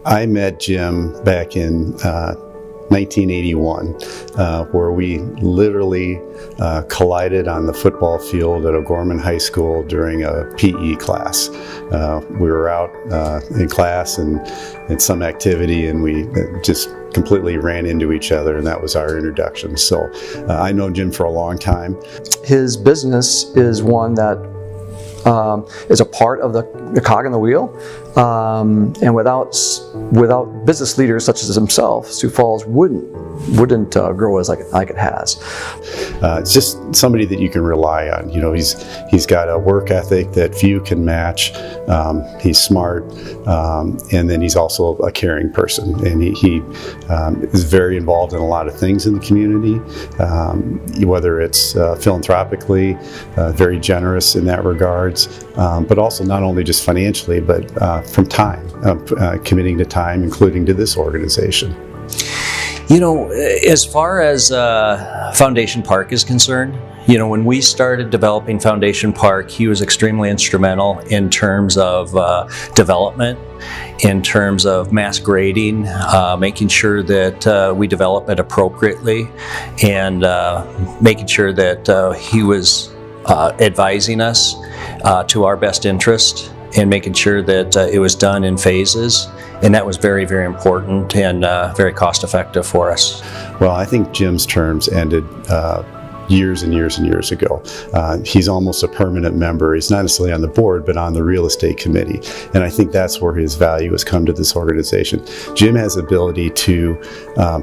I met Jim back in 1981, where we literally collided on the football field at O'Gorman High School during a PE class. We were out in class and in some activity, and we just completely ran into each other, and that was our introduction. So I know Jim for a long time. His business is one that is a part of the cog in the wheel, and without business leaders such as himself, Sioux Falls wouldn't grow as like it has. It's just somebody that you can rely on. You know, he's got a work ethic that few can match. He's smart, and then he's also a caring person, and he is very involved in a lot of things in the community, whether it's philanthropically, very generous in that regards, but also not only just financially, but from time, committing to time, including to this organization. You know, as far as Foundation Park is concerned, you know, when we started developing Foundation Park, he was extremely instrumental in terms of development, in terms of mass grading, making sure that we develop it appropriately, and making sure that he was advising us to our best interest, and making sure that it was done in phases. And that was very, very important and very cost effective for us. Well, I think Jim's terms ended years and years and years ago. He's almost a permanent member. He's not necessarily on the board, but on the real estate committee. And I think that's where his value has come to this organization. Jim has the ability to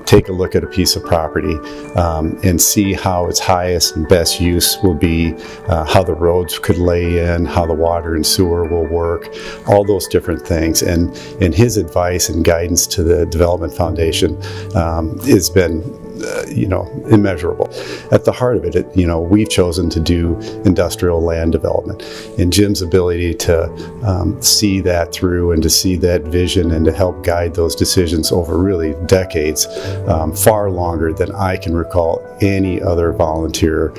take a look at a piece of property and see how its highest and best use will be, how the roads could lay in, how the water and sewer will work, all those different things. And his advice and guidance to the Development Foundation has been immeasurable. At the heart of it, we've chosen to do industrial land development, and Jim's ability to see that through and to see that vision and to help guide those decisions over really decades, far longer than I can recall any other volunteer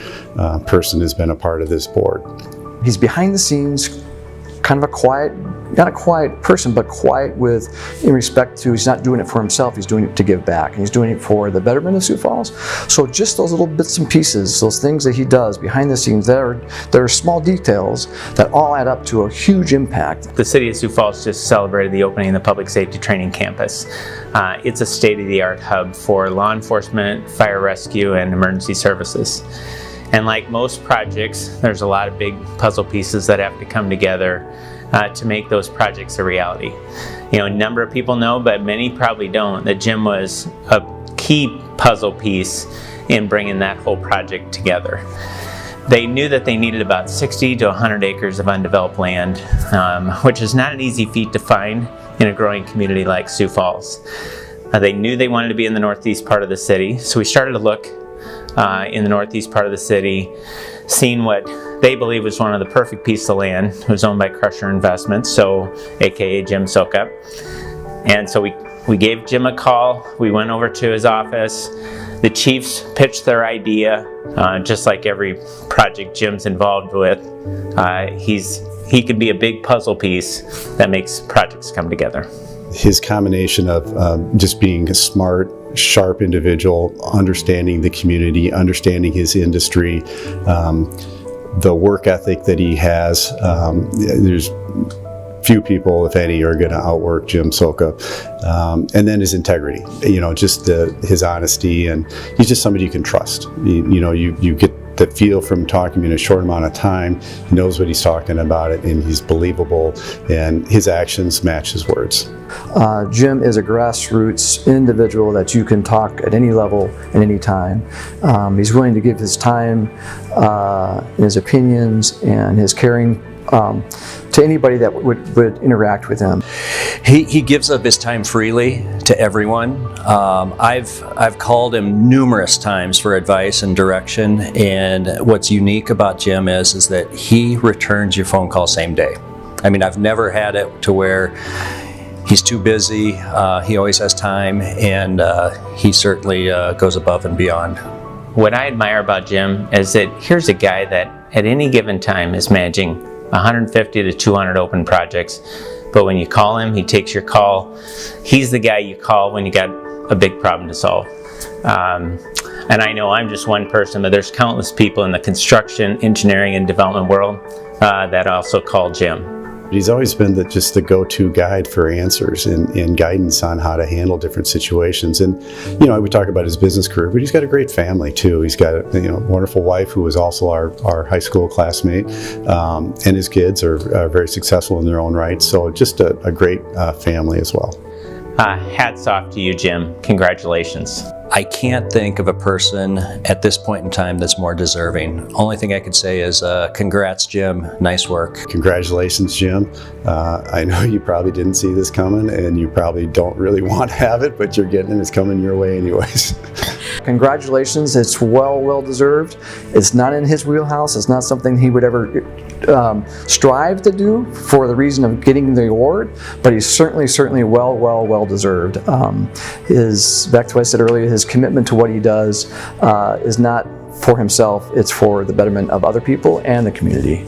person has been a part of this board. He's behind the scenes, kind of a quiet, not a quiet person, but quiet in respect to he's not doing it for himself, he's doing it to give back, and he's doing it for the betterment of Sioux Falls. So just those little bits and pieces, those things that he does behind the scenes, there are small details that all add up to a huge impact. The City of Sioux Falls just celebrated the opening of the Public Safety Training Campus. It's a state-of-the-art hub for law enforcement, fire rescue, and emergency services. And like most projects, there's a lot of big puzzle pieces that have to come together to make those projects a reality. You know, a number of people know, but many probably don't, that Jim was a key puzzle piece in bringing that whole project together. They knew that they needed about 60 to 100 acres of undeveloped land, which is not an easy feat to find in a growing community like Sioux Falls. They knew they wanted to be in the northeast part of the city, so we started to look in the northeast part of the city, seeing what they believe was one of the perfect pieces of land. It was owned by Crusher Investments, so aka Jim Soukup. And so we gave Jim a call. We went over to his office. The chiefs pitched their idea, just like every project Jim's involved with. He could be a big puzzle piece that makes projects come together. His combination of just being a smart, sharp individual, understanding the community, understanding his industry, the work ethic that he has. There's few people, if any, are going to outwork Jim Soukup. And then his integrity, just his honesty, and he's just somebody you can trust. You get that feel from talking in a short amount of time. He knows what he's talking about, and he's believable, and his actions match his words. Jim is a grassroots individual that you can talk at any level at any time. He's willing to give his time, his opinions, and his caring to anybody that would interact with him. He gives up his time freely to everyone. I've called him numerous times for advice and direction, and what's unique about Jim is that he returns your phone call same day. I mean, I've never had it to where he's too busy. He always has time, and he certainly goes above and beyond. What I admire about Jim is that here's a guy that at any given time is managing 150 to 200 open projects, but when you call him, he takes your call. He's the guy you call when you got a big problem to solve. And I know I'm just one person, but there's countless people in the construction, engineering, and development world that also call Jim. He's always been just the go-to guide for answers and guidance on how to handle different situations. And, we talk about his business career, but he's got a great family too. He's got a wonderful wife who was also our high school classmate, and his kids are very successful in their own right. So just a great family as well. Hats off to you, Jim. Congratulations. I can't think of a person at this point in time that's more deserving. Only thing I could say is congrats, Jim. Nice work. Congratulations, Jim. I know you probably didn't see this coming, and you probably don't really want to have it, but you're getting it. It's coming your way anyways. Congratulations. It's well deserved. It's not in his wheelhouse. It's not something he would ever strive to do for the reason of getting the award, but he's certainly well deserved. Back to what I said earlier, his commitment to what he does is not for himself, it's for the betterment of other people and the community.